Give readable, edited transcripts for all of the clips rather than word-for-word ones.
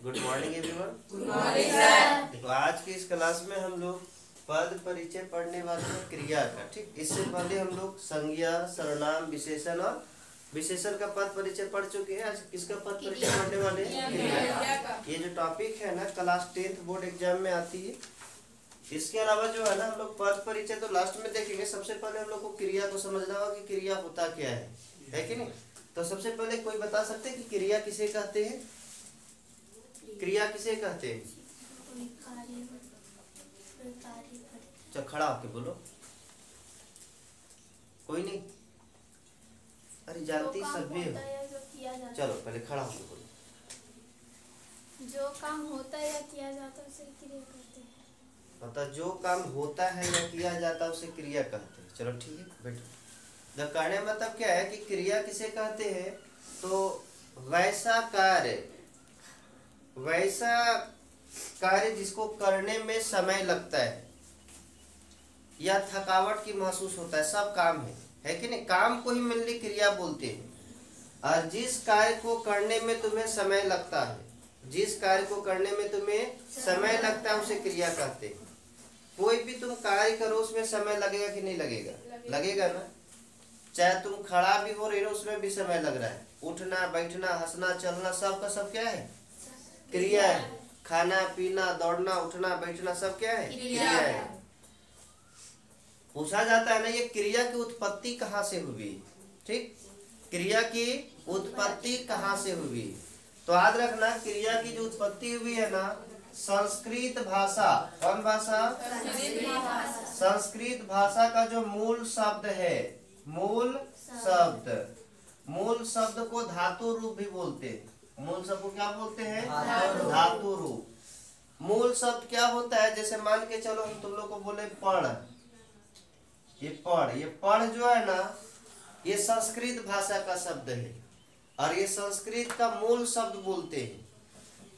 Good morning everyone. Good morning sir. देखो आज की इस क्लास में हम लोग पद परिचय पढ़ने वाले हैं क्रिया का। ठीक, इससे पहले हम लोग संज्ञा, सर्वनाम, विशेषण और विशेषण का पद परिचय पढ़ चुके हैं। आज किसका पद परिचय पढ़ने वाले हैं? क्रिया का। ये जो टॉपिक है ना क्लास 10th बोर्ड एग्जाम में आती है। इसके अलावा जो है ना हम लोग पद परिचय तो लास्ट में देखेंगे। सबसे पहले हम लोग को क्रिया को समझना होगा कि क्रिया होता क्या है कि नहीं। तो सबसे पहले कोई बता सकते हैं कि क्रिया किसे कहते हैं? क्रिया किसे कहते हैं? चल खड़ा होके बोलो। कोई नहीं, अरे जानती सभी हो। चलो पहले खड़ा होके बोलो। जो काम होता है या किया जाता है उसे क्रिया कहते हैं। मतलब जो काम होता है या किया जाता है उसे क्रिया कहते हैं। चलो ठीक है, बैठो। जब कहने मतलब क्या है कि क्रिया किसे कहते हैं, तो वैसा कार्य जिसको करने में समय लगता है या थकावट की महसूस होता है, सब काम है कि नहीं। काम को ही मेनली क्रिया बोलते हैं। और जिस कार्य को करने में तुम्हें समय लगता है, जिस कार्य को करने में तुम्हें समय लगता है उसे क्रिया कहते हैं। कोई भी तुम कार्य करो उसमें समय लगेगा कि नहीं लगेगा? लगेगा ना। चाहे तुम खड़ा भी हो रहे हो उसमें भी समय लग रहा है। उठना, बैठना, हंसना, चलना, सब का सब क्या है? क्रिया है। खाना, पीना, दौड़ना, उठना, बैठना, सब क्या है? क्रिया है। पूछा जाता है ना ये क्रिया की उत्पत्ति कहाँ से हुई? ठीक, क्रिया की उत्पत्ति कहाँ से हुई? तो याद रखना क्रिया की जो उत्पत्ति हुई है ना, संस्कृत भाषा। कौन भाषा? संस्कृत भाषा का जो मूल शब्द है, मूल शब्द को धातु रूप भी बोलते हैं। मूल शब्द को क्या बोलते हैं? धातु रूप। मूल शब्द क्या होता है? जैसे मान के चलो हम तुम लोग को बोले पढ़। ये पढ़ जो है ना, ये संस्कृत भाषा का शब्द है और ये संस्कृत का मूल शब्द बोलते हैं।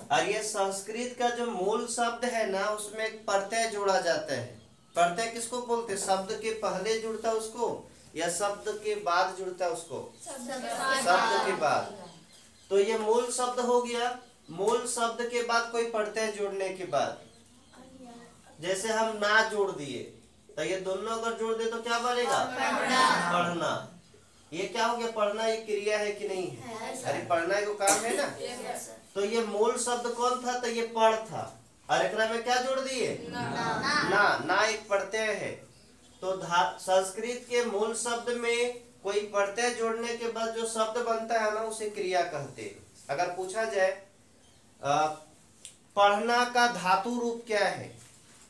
और ये संस्कृत का जो मूल शब्द है ना, उसमें एक प्रत्यय जोड़ा जाता है। प्रत्यय किसको बोलते हैं? शब्द के पहले जुड़ता है उसको या शब्द के बाद जुड़ता है उसको? शब्द के बाद। तो ये मूल शब्द हो गया। मूल शब्द के बाद कोई प्रत्यय जोड़ने के बाद, जैसे हम ना जोड़ दिए तो ये दोनों अगर जोड़ दे तो क्या बनेगा? पढ़ना। ये क्या हो गया? पढ़ना। ये क्रिया है कि नहीं है? अरे पढ़ना को काम है ना। तो ये मूल शब्द कौन था? तो ये पढ़ था। और एक में क्या जोड़ दिए? ना एक प्रत्यय है। तो संस्कृत के मूल शब्द में कोई प्रत्यय जोड़ने के बाद जो शब्द बनता है ना, उसे क्रिया कहते हैं। अगर पूछा जाए पढ़ना का धातु रूप क्या है?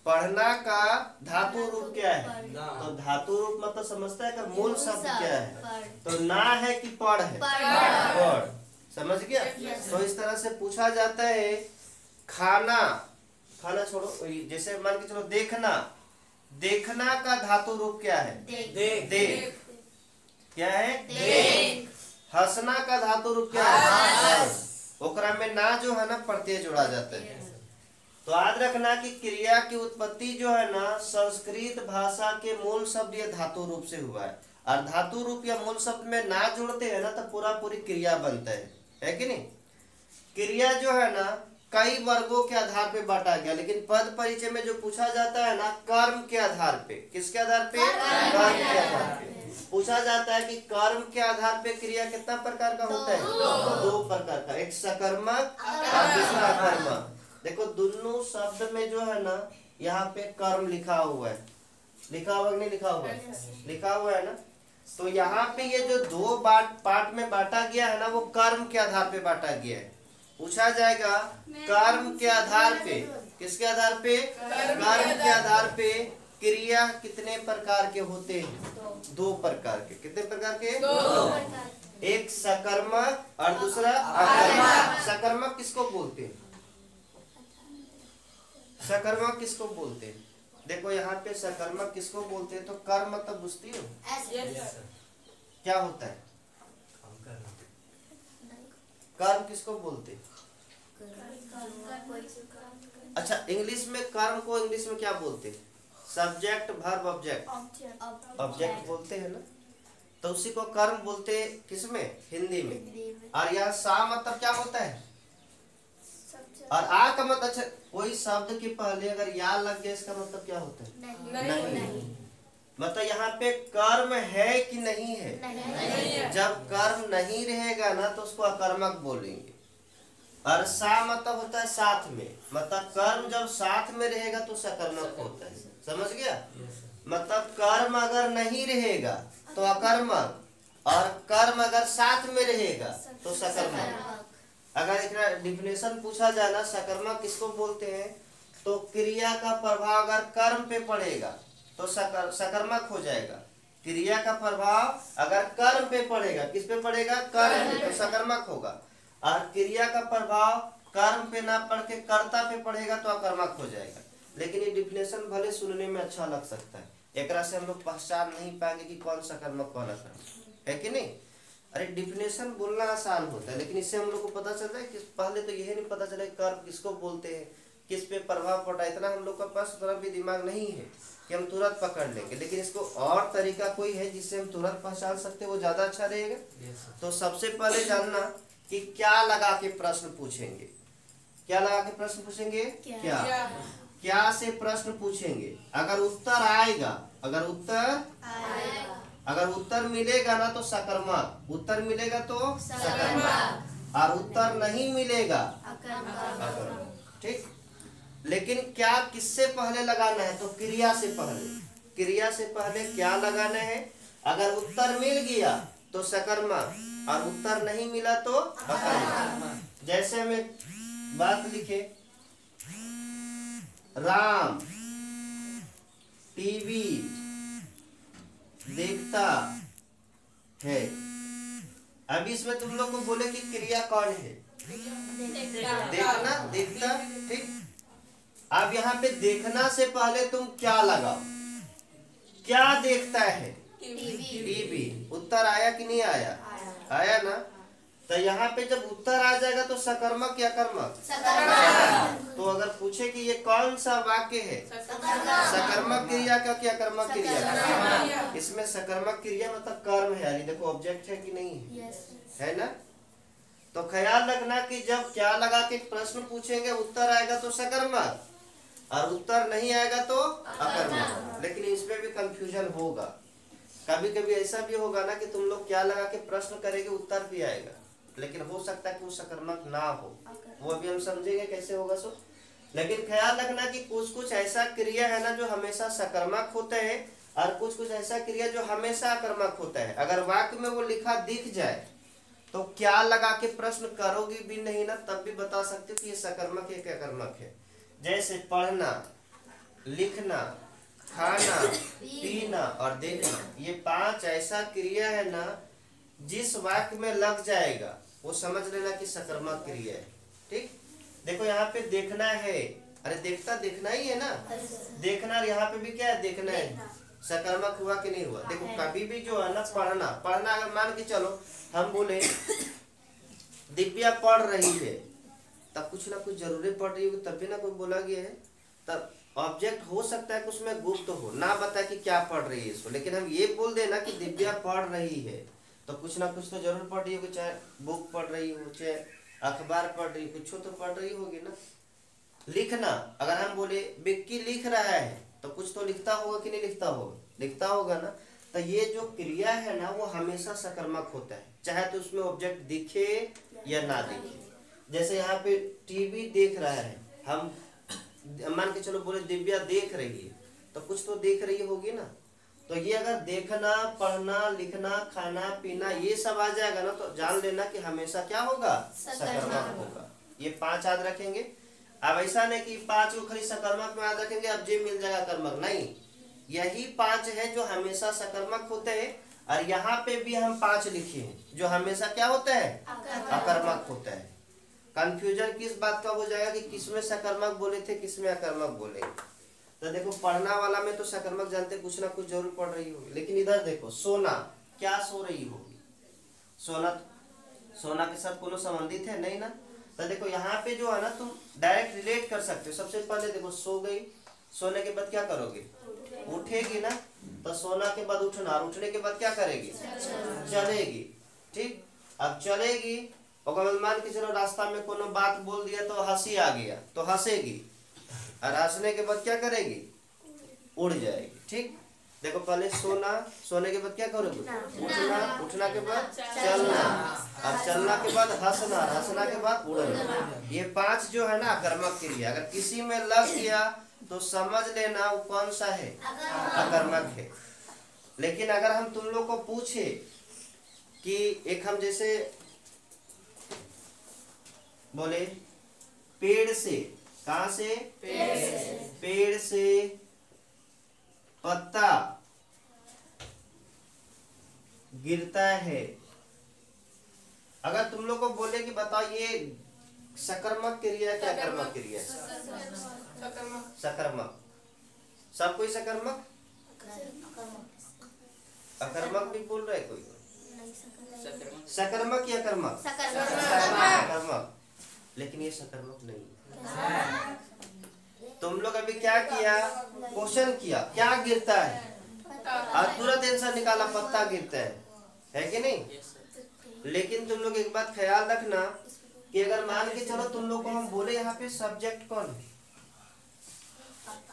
पढ़ना का धातु रूप क्या है? तो धातु रूप मतलब समझता है कि मूल शब्द क्या है? तो ना है कि पढ़ है? पढ़। समझ गया? तो इस तरह से पूछा जाता है। खाना छोड़ो, जैसे मान के चलो देखना का धातु रूप क्या है? देख। क्या है? देख। हंसना का धातु रूप क्या है? ओकरा में ना जो है ना प्रत्यय जोड़ा जाता है। तो याद रखना कि क्रिया की उत्पत्ति जो है ना, संस्कृत भाषा के मूल शब्द या धातु रूप से हुआ है। और धातु रूप या मूल शब्द में ना जोड़ते हैं ना तो पूरी क्रिया बनता है कि नहीं। क्रिया जो है ना कई वर्गों के आधार पे बांटा गया, लेकिन पद परिचय में जो पूछा जाता है ना, कर्म के आधार पे। किसके आधार पे? कर्म के आधार पे पूछा जाता है कि कर्म के आधार पे क्रिया कितना प्रकार का होता है? दो प्रकार का, एक सकर्मक और दूसरा अकर्मक। देखो दोनों शब्द में जो है ना, यहाँ पे कर्म लिखा हुआ है। लिखा हुआ नहीं लिखा हुआ है? लिखा हुआ है ना। तो यहाँ पे ये जो दो पार्ट में बांटा गया है ना, वो कर्म के आधार पे बांटा गया है। पूछा जाएगा कर्म के आधार पे, किसके आधार पे? कर्म के आधार पे क्रिया कितने प्रकार के होते हैं? दो प्रकार के। कितने प्रकार के? एक सकर्मक और दूसरा अकर्मक। सकर्मक किसको बोलते हैं? सकर्मक किसको बोलते हैं? देखो यहाँ पे सकर्मक किसको बोलते हैं, तो कर्म मतलब बुझती हो क्या होता है? कर्म किसको बोलते हैं? अच्छा, इंग्लिश में कर्म को इंग्लिश में क्या बोलते हैं? सब्जेक्ट, वर्ब, ऑब्जेक्ट बोलते हैं ना। तो उसी को कर्म बोलते किसमें? हिंदी में। और यहाँ सा मतलब क्या होता है? और आ का मतलब अच्छा, कोई शब्द के पहले अगर या लग जाए इसका मतलब क्या होता है? नहीं। मतलब यहाँ पे कर्म है कि नहीं है? नहीं। जब कर्म नहीं रहेगा ना तो उसको अकर्मक बोलेंगे। और सा मतलब होता है साथ में, मतलब कर्म जब साथ में रहेगा तो सकर्मक होता है। समझ गया? मतलब कर्म अगर नहीं रहेगा तो अकर्मक, और कर्म अगर साथ में रहेगा तो सकर्मक। अगर एक डिफिनेशन पूछा जाए ना सकर्मक किसको बोलते हैं, तो क्रिया का प्रभाव अगर कर्म पे पड़ेगा तो सकर्मक हो जाएगा। क्रिया का प्रभाव अगर कर्म पे पड़ेगा, किस पे पड़ेगा? कर्म पे, तो सकर्मक होगा। और क्रिया का प्रभाव कर्म पे ना पड़ के कर्ता पे पड़ेगा तो अकर्मक हो जाएगा। लेकिन ये डिफिनेशन भले सुनने में अच्छा लग सकता है, एक से हम लोग पहचान नहीं पाएंगे कि कौन सकर्मक कौन अकर्मक है कि नहीं। अरे डिफिनेशन बोलना आसान होता है, लेकिन इससे हम लोग को पता चलता है कि पहले तो यही नहीं पता चला कर्म किसको बोलते हैं, किस पे प्रभाव पड़ा। इतना हम लोग के पास उतना भी दिमाग नहीं है कि हम तुरंत पकड़ लेंगे। लेकिन इसको और तरीका कोई है जिससे हम तुरंत पहचान सकते, वो ज्यादा अच्छा रहेगा। तो सबसे पहले जानना कि क्या लगा के प्रश्न पूछेंगे। क्या लगा के प्रश्न पूछेंगे? क्या से प्रश्न पूछेंगे। अगर उत्तर आएगा, अगर उत्तर मिलेगा ना तो सकर्मक, उत्तर मिलेगा तो सकर्मक, और उत्तर नहीं मिलेगा अकर्मक। ठीक। लेकिन क्या किससे पहले लगाना है? तो क्रिया से पहले। क्रिया से पहले क्या लगाना है? अगर उत्तर मिल गया तो सकर्मक, और उत्तर नहीं मिला तो अकर्मक। जैसे हमें बात लिखे, राम टीवी देखता है। अब इसमें तुम लोग को बोले कि क्रिया कौन है? देखना, देखता। ठीक। अब यहाँ पे देखना से पहले तुम क्या लगाओ? क्या देखता है? टीवी। उत्तर आया कि नहीं आया? आया ना। तो यहाँ पे जब उत्तर आ जाएगा तो सकर्मक या कर्मक? तो अगर पूछे कि ये कौन सा वाक्य है, सकर्मक क्रिया का क्या कर्मक क्रिया का? इसमें सकर्मक क्रिया मतलब कर्म है, यानी देखो ऑब्जेक्ट है कि नहीं है? है ना। तो ख्याल रखना कि जब क्या लगा के प्रश्न पूछेंगे उत्तर आएगा तो सकर्मक, और उत्तर नहीं आएगा तो अकर्मक। लेकिन इसमें भी कंफ्यूजन होगा। कभी कभी ऐसा भी होगा ना कि तुम लोग क्या लगा के प्रश्न करेंगे उत्तर भी आएगा, लेकिन हो सकता है कि वो सकर्मक ना हो, वो अभी हम समझेंगे कैसे होगा सो। लेकिन ख्याल रखना कि कुछ कुछ ऐसा क्रिया है ना जो हमेशा सकर्मक होता है, और कुछ कुछ ऐसा क्रिया जो हमेशा अकर्मक होता है। अगर वाक्य में वो लिखा दिख जाए तो क्या लगा के प्रश्न करोगे भी नहीं ना, तब भी बता सकते हो कि ये सकर्मक है कि अकर्मक है। जैसे पढ़ना, लिखना, खाना, पीना और देखना, ये 5 ऐसा क्रिया है ना जिस वाक्य में लग जाएगा वो समझ लेना कि सकर्मक क्रिया है। ठीक। देखो यहाँ पे देखना है, अरे देखता देखना ही है ना। देखना यहाँ पे भी क्या है? देखना है। सकर्मक हुआ कि नहीं हुआ? देखो कभी भी जो है ना पढ़ना, अगर मान के चलो हम बोले दिव्या पढ़ रही है, तब कुछ ना कुछ जरूरी पढ़ रही होगी, तब भी ना कोई बोला गया है। तब ऑब्जेक्ट हो सकता है कि उसमें गुप्त हो ना, बता कि क्या पढ़ रही है इसको, लेकिन हम ये बोल देना कि दिव्या पढ़ रही है तो कुछ ना कुछ तो जरूर पढ़ रही होगी, चाहे बुक पढ़ रही हो, चाहे अखबार पढ़ रही, कुछ तो पढ़ रही होगी ना। लिखना, अगर हम बोले विक्की लिख रहा है तो कुछ तो लिखता होगा कि नहीं लिखता होगा? लिखता होगा ना। तो ये जो क्रिया है ना वो हमेशा सकर्मक होता है, चाहे तो उसमें ऑब्जेक्ट दिखे या ना दिखे। जैसे यहाँ पे टीवी देख रहा है, हम मान के चलो बोले दिव्या देख रही है तो कुछ तो देख रही होगी ना। तो ये अगर देखना, पढ़ना, लिखना, खाना, पीना ये सब आ जाएगा ना तो जान लेना कि हमेशा क्या होगा? सकर्मक होगा। ये 5 याद रखेंगे। अब ऐसा नहीं कि 5 को खाली सकर्मक में याद रखेंगे अब जे मिल जाएगा कर्मक, नहीं। यही 5 है जो हमेशा सकर्मक होते हैं, और यहाँ पे भी हम 5 लिखे हैं जो हमेशा क्या होता है? अकर्मक होता है। कंफ्यूजन किस बात का हो जाएगा कि किसमें सकर्मक बोले थे, किसमें अकर्मक बोले। तो देखो पढ़ना वाला में तो सकर्मक जानते कुछ ना कुछ जरूर पढ़ रही होगी, लेकिन इधर देखो सोना, क्या सो रही होगी? सोना के साथ कोनो संबंधित है नहीं ना। तो देखो यहाँ पे जो है ना तुम डायरेक्ट रिलेट कर सकते हो। सबसे पहले देखो सो गई, सोने के बाद क्या करोगे? उठेगी ना। तो सोना के बाद उठना, और उठने के बाद क्या करेगी? चलेगी। ठीक। अब चलेगी और मान के चलो रास्ता में कोनो बात बोल दिया तो हंसी आ गया तो हंसेगी, और हंसने के बाद क्या करेगी, उड़ जाएगी। ठीक, देखो पहले सोना, सोने के बाद क्या करोगे, उठना, उठना के बाद चलना, और चलना के बाद हंसना, हंसना के बाद उड़ना। ये 5 जो है ना आकर्मक क्रिया, अगर किसी में लग गया तो समझ लेना वो कौन सा है, आकर्मक है। लेकिन अगर हम तुम लोग को पूछे कि एक हम जैसे बोले पेड़ से, कहां से, पेड़ से पत्ता गिरता है, अगर तुम लोग को बोले कि बताओ ये सकर्मक क्रिया क्या कर्मक क्रिया, सकर्मक, सब कोई सकर्मक, अकर्मक भी बोल रहे कोई, सकर्मक या कर्मक, सकर्मक, लेकिन ये सकर्मक नहीं है। तुम लोग अभी क्या किया, क्वेश्चन किया क्या गिरता है, और तुरंत आंसर निकाला पत्ता गिरता है कि नहीं। लेकिन तुम लोग एक बात ख्याल रखना कि अगर मान के चलो तुम लोग को हम बोले यहाँ पे सब्जेक्ट कौन है,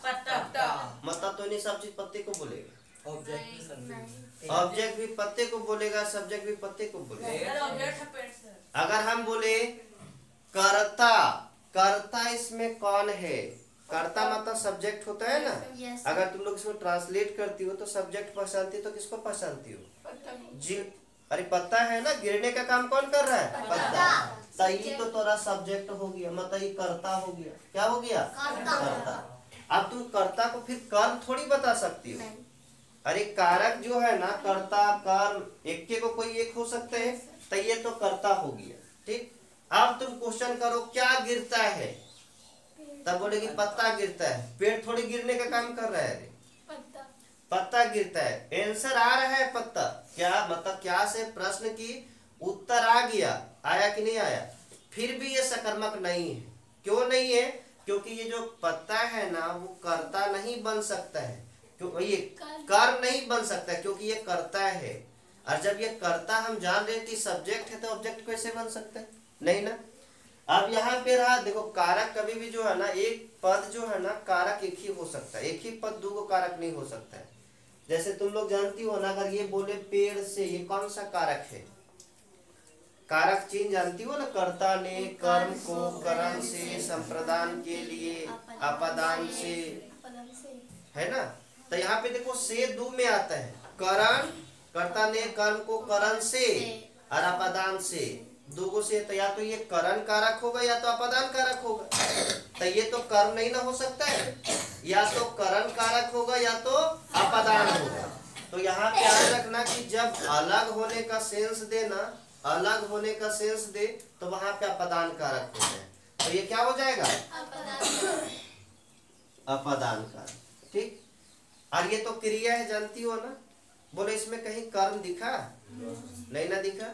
पत्ता, मतलब तो नहीं सब चीज पत्ते को बोलेगा, ऑब्जेक्ट भी पत्ते को बोलेगा, सब्जेक्ट भी पत्ते को बोलेगा। अगर हम बोले कर्ता, कर्ता इसमें कौन है, कर्ता मतलब सब्जेक्ट होता है ना। अगर तुम लोग इसको ट्रांसलेट करती हो तो सब्जेक्ट पहचानती हो तो किसको पहचानती हो, जी, अरे पत्ता है ना, गिरने का काम कौन कर रहा है, पत्ता, सही तो तोरा सब्जेक्ट हो गया, मतलब ये कर्ता हो गया, क्या हो गया, कर्ता। अब तुम कर्ता को फिर कर्म थोड़ी बता सकती हो, अरे कारक जो है ना, कर्ता कर्म एक के को कोई एक हो सकते हैं, तो ये तो कर्ता हो गया। ठीक, अब तुम क्वेश्चन करो क्या गिरता है, तब बोलेगी पत्ता गिरता है, पेड़ थोड़ी गिरने का काम कर रहा है, पत्ता गिरता है, आंसर आ रहा है पत्ता, क्या मतलब क्या से प्रश्न की उत्तर आ गया, आया कि नहीं आया, फिर भी ये सकर्मक नहीं है। क्यों नहीं है, क्योंकि ये जो पत्ता है ना वो कर्ता नहीं बन सकता है, क्यों ये कर्म नहीं बन सकता है, क्योंकि ये कर्ता है, और जब ये कर्ता हम जान रहे कि सब्जेक्ट है तो ऑब्जेक्ट कैसे बन सकता है, नहीं ना। अब यहाँ पे रहा देखो, कारक कभी भी जो है ना, एक पद जो है ना कारक एक ही हो सकता है, एक ही पद दो कारक नहीं हो सकता है। जैसे तुम लोग जानती हो ना, अगर ये बोले पेड़ से, ये कौन सा कारक है, कारक चिन्ह जानती हो ना, कर्ता ने कर्म को कर्म से संप्रदान के लिए अपदान से, है ना। तो यहाँ पे देखो से दो में आता है, करण, कर्ता ने कर्म को करण से और अपदान से, दो से, तो या तो ये करण कारक होगा या तो अपदान कारक होगा, तो ये तो कर्म नहीं ना हो सकता है, या तो करण कारक होगा या तो अपदान होगा। तो यहाँ पे याद रखना कि जब अलग होने का सेंस देना, अलग होने का सेंस दे तो वहां पे अपदान कारक होता है, तो ये क्या हो जाएगा, अपदान कारक। ठीक, और ये तो क्रिया है जानती हो ना, बोले इसमें कहीं कर्म दिखा, नहीं ना दिखा,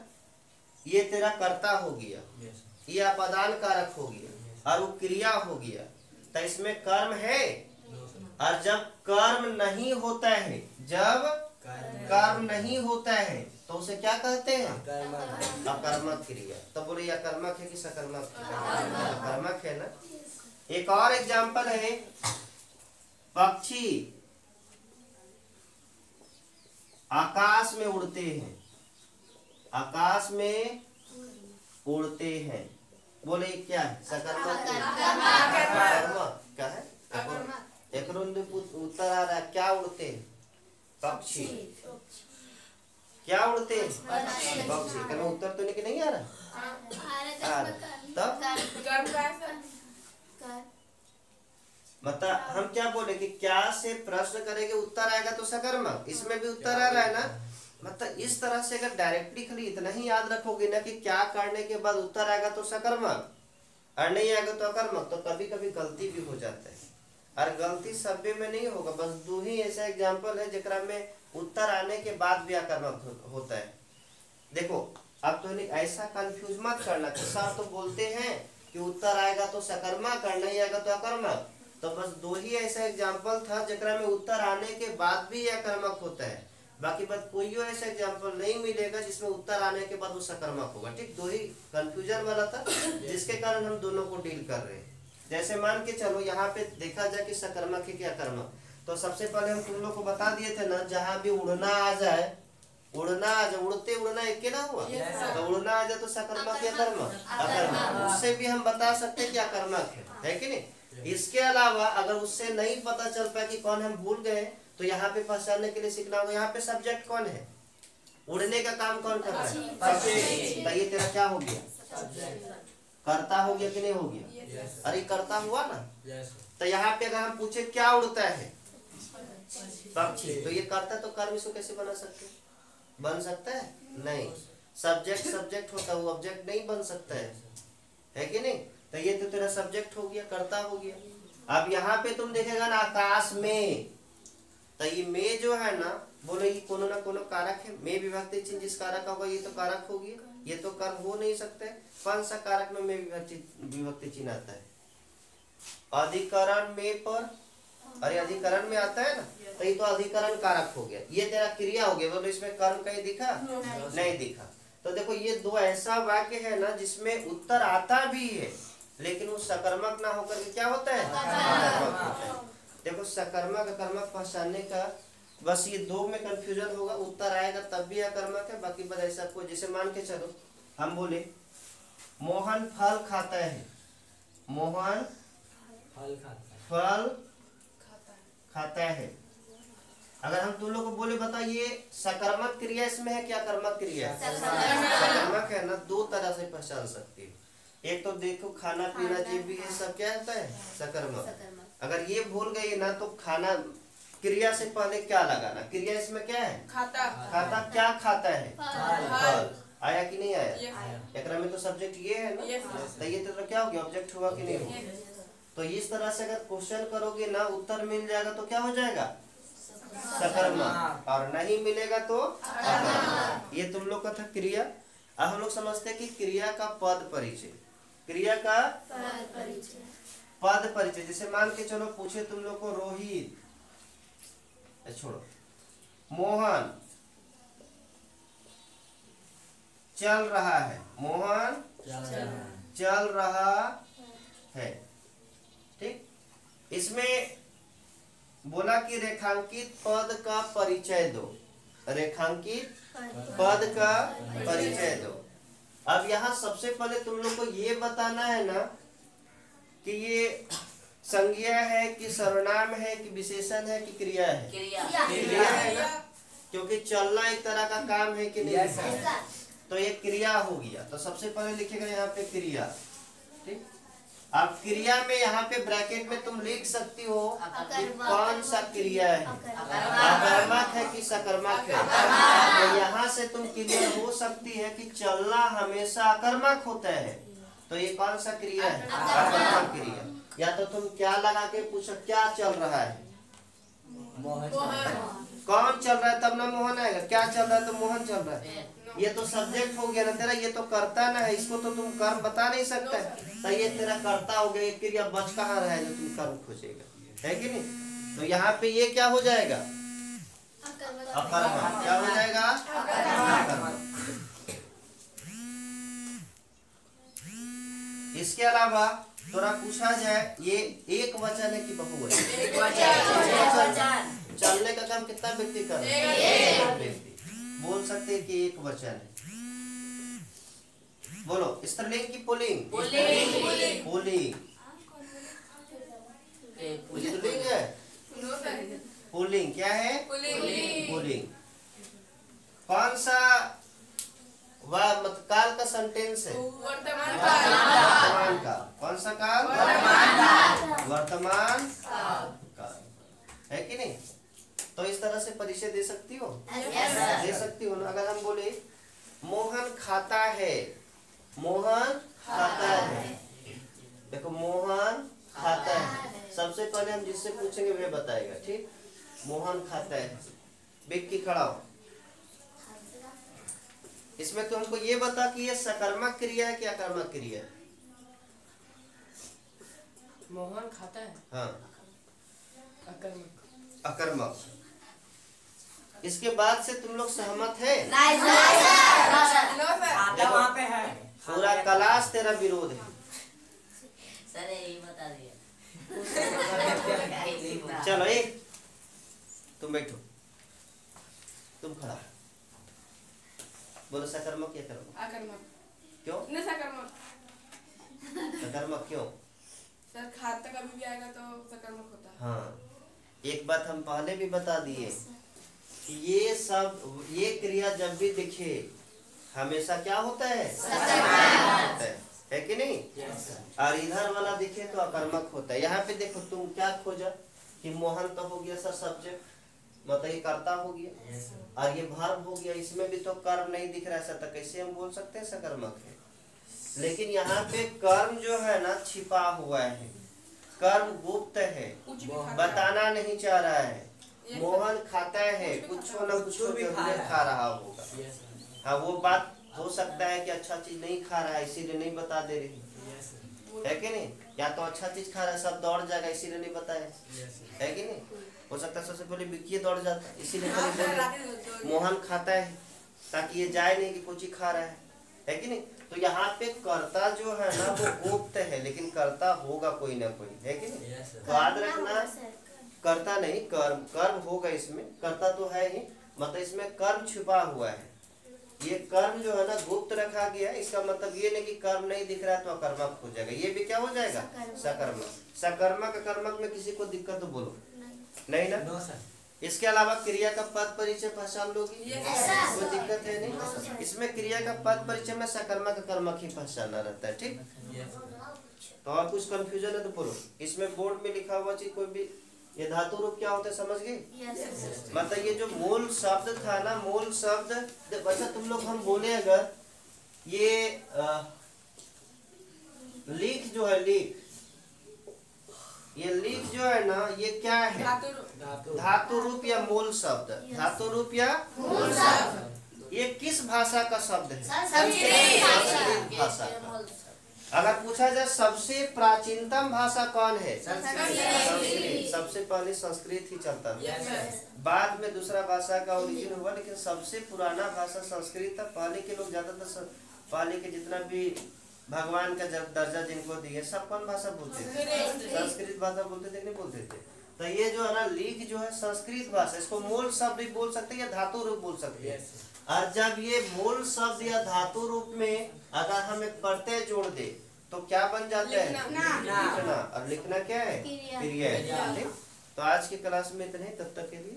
ये तेरा कर्ता हो गया, ये अपदान कारक हो गया, और वो क्रिया हो गया, तो इसमें कर्म है। और जब कर्म नहीं होता है, जब कर्म नहीं होता है तो उसे क्या कहते हैं, अकर्मक क्रिया। तो बोले अकर्मक है कि सकर्मक, अकर्मक है ना। एक और एग्जांपल है, पक्षी आकाश में उड़ते हैं, आकाश में उड़ते हैं, बोले क्या है, सकर्मक, क्या है, एक उत्तर आ रहा है, क्या उड़ते हैं, पक्षी, क्या उड़ते हैं, पक्षी, क्या उत्तर तो नहीं आ रहा, तब मतलब हम क्या बोले कि क्या से प्रश्न करेंगे उत्तर आएगा तो सकर्मक, इसमें भी उत्तर आ रहा है ना। मतलब इस तरह से अगर डायरेक्टली खाली इतना ही याद रखोगे ना कि क्या करने के बाद उत्तर आएगा तो सकर्मक और नहीं आएगा तो अकर्मक, तो कभी कभी गलती भी हो जाता है। और गलती सभ्य में नहीं होगा, बस दो ही ऐसा एग्जाम्पल है जेकरा में उत्तर आने के बाद भी अकर्मक होता है। देखो अब तो ऐसा कंफ्यूज मत करना कि सर तो बोलते हैं कि उत्तर आएगा तो सकर्मक और नहीं आएगा तो अकर्मक, तो बस दो ही ऐसा एग्जाम्पल था जेकरा में उत्तर आने के बाद भी अकर्मक होता है। बाकी बात कोई ऐसा एग्जाम्पल नहीं मिलेगा जिसमें उत्तर आने के बाद वो सकर्मक होगा। ठीक, दो ही कंफ्यूजन वाला था जिसके कारण हम दोनों को डील कर रहे हैं। जैसे मान के चलो यहाँ पे देखा जाए कि सकर्मक है कि अकर्मक, तो सबसे पहले हम तुम लोग को बता दिए थे ना, जहाँ भी उड़ना आ जाए, उड़ना आ जाए, उड़ते उड़ना एक के ना हुआ, तो उड़ना आ जाए तो सकर्मक या अकर्मक, अकर्मक। उससे भी हम बता सकते हैं कि अकर्मक है कि नहीं। इसके अलावा अगर उससे नहीं पता चल पाया कि कौन, हम भूल गए, तो यहाँ पे पहचानने के लिए सीखना होगा यहाँ पे सब्जेक्ट कौन है, उड़ने का काम कौन कर रहा है, पक्षी। तो ये तेरा क्या हो गया, कर्ता हो गया कि नहीं हो गया, अरे कर्ता हुआ ना। तो यहाँ पे अगर हम पूछे क्या उड़ता है, पक्षी, तो ये कर्ता, तो कर्म इसको कैसे बना सकते, बन सकता है नहीं। सब्जेक्ट सब्जेक्ट होता है, वो ऑब्जेक्ट नहीं बन सकता है कि नहीं। तो ये तो तेरा सब्जेक्ट हो गया, कर्ता हो गया। अब यहाँ पे तुम देखेगा ना आकाश में, तो ये में जो है ना, बोलो ये कोनो ना कोनो कारक है, में विभक्ति चिन्ह जिस कारक का होगा ये तो कारक हो गया, ये तो कर्म हो नहीं सकता है। कौन सा कारक में विभक्ति चिन्ह आता है, अधिकरण में पर, अरे अधिकरण में आता है ना, तो ये तो अधिकरण कारक हो गया, ये तेरा क्रिया हो गया। बोलो इसमें कर्म कहीं दिखा, नहीं दिखा। तो देखो ये दो ऐसा वाक्य है ना जिसमें उत्तर आता भी है लेकिन वो सकर्मक ना होकर के क्या होता है, देखो सकर्मक अकर्मक पहचानने का बस ये दो में कंफ्यूजन होगा, उत्तर आएगा तब भी अकर्मक है, बाकी बस ऐसा कोई। जैसे मान के चलो हम बोले मोहन फल खाता है, मोहन फल खाता है। अगर हम तुम लोग को बोले बता ये सकर्मक क्रिया इसमें है क्या कर्मक क्रिया, सकर्मक है ना, दो तरह से पहचान सकते हो। एक तो देखो खाना पीना जो भी है सब क्या होता है, सकर्मक। अगर ये भूल गए ना तो खाना क्रिया से पहले क्या लगाना, क्रिया इसमें क्या है, खाता। खाता क्या खाता है, फल। आया कि नहीं आया, एक में तो सब्जेक्ट ये है ना, तो ये तो क्या हो गया, ऑब्जेक्ट हुआ कि नहीं हुआ। तो इस तरह से अगर क्वेश्चन करोगे ना उत्तर मिल जाएगा तो क्या हो जाएगा, सकर्मक, और नहीं मिलेगा तो अकर्मक। ये तुम लोग का था क्रिया। अब हम लोग समझते हैं कि क्रिया का पद परिचय, क्रिया का पद परिचय। जैसे मान के चलो पूछे तुम लोग को रोहित, छोड़ो, मोहन चल रहा है, मोहन चल रहा है। ठीक, इसमें बोला कि रेखांकित पद का परिचय दो, रेखांकित पद का परिचय दो। अब यहाँ सबसे पहले तुम लोग को ये बताना है ना कि ये संज्ञा है कि सर्वनाम है कि विशेषण है कि क्रिया है, क्रिया है ना, क्योंकि चलना एक तरह का काम है कि नहीं, तो ये क्रिया हो गया। तो सबसे पहले लिखेगा यहाँ पे क्रिया। ठीक, अब क्रिया में यहाँ पे ब्रैकेट में तुम लिख सकती हो कि कौन सा क्रिया है, अकर्मक है कि सकर्मक है। तो यहाँ से तुम क्लियर हो सकती है कि चलना हमेशा अकर्मक होता है, तो ये कौन सा क्रिया है, अकर्मक क्रिया। या तो तुम क्या लगा के पूछो क्या चल रहा है, कौन चल रहा है तब ना मोहन आएगा, क्या चल रहा है तो मोहन चल रहा है। ये तो सब्जेक्ट हो गया ना तेरा, ये तो कर्ता ना है, इसको तो तुम कर्म बता नहीं सकते, तो ये तेरा कर्ता हो गया। ये क्रिया बच कहाँ रहा है जो तुम कर्म खोजेगा, है कि नहीं। तो यहाँ पे ये क्या हो जाएगा, अकर्मक। क्या हो जाएगा, अकर्मक। इसके अलावा थोड़ा पूछा जाए ये एक वचन है कि बहुवचन, चलने का काम कितना व्यक्ति कर रहा है, व्यक्ति। बोल सकते हैं कि एक वचन है। बोलो स्त्रीलिंग की पुल्लिंग, पुल्लिंग स्त्रीलिंग है, पुल्लिंग क्या है, पुल्लिंग। कौन सा काल का सेंटेंस है, वर्तमान का। कौन सा काल, वर्तमान काल, है कि नहीं। तो इस तरह से परिचय दे सकती हो, दे सकती हो ना। अगर हम बोले मोहन खाता है, मोहन खाता है, देखो मोहन खाता है, सबसे पहले हम जिससे पूछेंगे वह बताएगा। ठीक, मोहन खाता है, व्यक्ति खड़ा हो। इसमें तुमको ये बता कि ये सकर्मक क्रिया है कि अकर्मक क्रिया है, मोहन खाता है, हाँ अकर्मक, अकर्मक। इसके बाद से तुम लोग सहमत है? वहाँ पे है। पूरा क्लास तेरा विरोध है। सर यही बता दिया। चलो एक तुम बैठो, तुम खड़ा बोलो सकर्मक या कर्मक? अकर्मक। क्यों न सकर्मक। सकर्मक क्यों? सर खाता कभी भी आएगा तो सकर्मक होता है। हाँ, एक बात हम पहले भी बता दिए कि ये सब ये क्रिया जब भी दिखे हमेशा क्या होता है? होता है कि नहीं? और इधर वाला दिखे तो अकर्मक होता है। यहाँ पे देखो तुम क्या खोजा कि मोहन तो हो गया सर सब्जेक्ट, मतलब ये कर्ता हो गया और ये वर्ब हो गया, इसमें भी तो कर्म नहीं दिख रहा है सर, तो कैसे हम बोल सकते हैं सकर्मक है? लेकिन यहाँ पे कर्म जो है ना छिपा हुआ है, कर्म गुप्त है, बताना नहीं चाह रहा है। मोहन खाता है, कुछ न कुछ खा रहा होगा। हाँ, वो बात हो सकता है कि अच्छा चीज नहीं खा रहा है इसीलिए नहीं बता दे रही है कि नहीं, या तो अच्छा चीज खा रहा है सब दौड़ जाएगा इसीलिए नहीं बताया है कि नहीं। हो सकता है सबसे पहले विक्की दौड़ जाता है इसीलिए मोहन खाता है ताकि ये जाए नहीं कि कुछ खा रहा है कि नहीं। तो यहाँ पे कर्ता जो है ना वो गुप्त है, लेकिन कर्ता होगा कोई ना कोई, है कि नहीं। तो याद रखना कर्ता नहीं कर्म, कर्म होगा इसमें, कर्ता तो है ही, मतलब इसमें कर्म छुपा हुआ है। ये कर्म जो है ना गुप्त रखा गया है, इसका मतलब ये नहीं कि कर्म नहीं दिख रहा है तो अकर्मक हो जाएगा, ये भी क्या हो जाएगा? सकर्मक। सकर्मक अकर्मक में किसी को दिक्कत तो बोलो नहीं ना? इसके अलावा क्रिया का पद परिचय पहचान लोगी? कोई दिक्कत है नहीं। इसमें क्रिया का पद परिचय में सकर्मक अकर्मक ही पहचानना रहता है, ठीक। तो और कुछ कंफ्यूजन है तो बोलो। इसमें बोर्ड में लिखा हुआ चीज कोई भी, ये धातु रूप क्या होता है समझ गए? मतलब ये जो मूल शब्द था ना, मूल शब्द अच्छा तुम लोग हम बोले अगर ये लीक जो है लीक, ये लीक जो है ना ये क्या है? धातु रूप या मूल शब्द? धातु रूप या मूल शब्द। ये किस भाषा का शब्द है? संस्कृत भाषा का। अगर पूछा जाए सबसे प्राचीनतम भाषा कौन है? संस्कृत। सबसे पहले संस्कृत ही चलता था, बाद में दूसरा भाषा का ओरिजिन हुआ, लेकिन सबसे पुराना भाषा संस्कृत था। पहले के लोग ज्यादातर पहले के जितना भी भगवान का दर्जा जिनको दिए सब कौन भाषा बोलते थे? संस्कृत भाषा बोलते थे, नहीं बोलते थे। तो ये जो है ना लीक जो है संस्कृत भाषा, इसको मूल शब्द भी बोल सकते हैं या धातु रूप बोल सकते हैं। और जब ये मूल शब्द या धातु रूप में अगर हम एक प्रत्यय जोड़ दे तो क्या बन जाता है? लिखना। और लिखना क्या है? क्रिया है। तो आज की क्लास में इतने, तब तक के लिए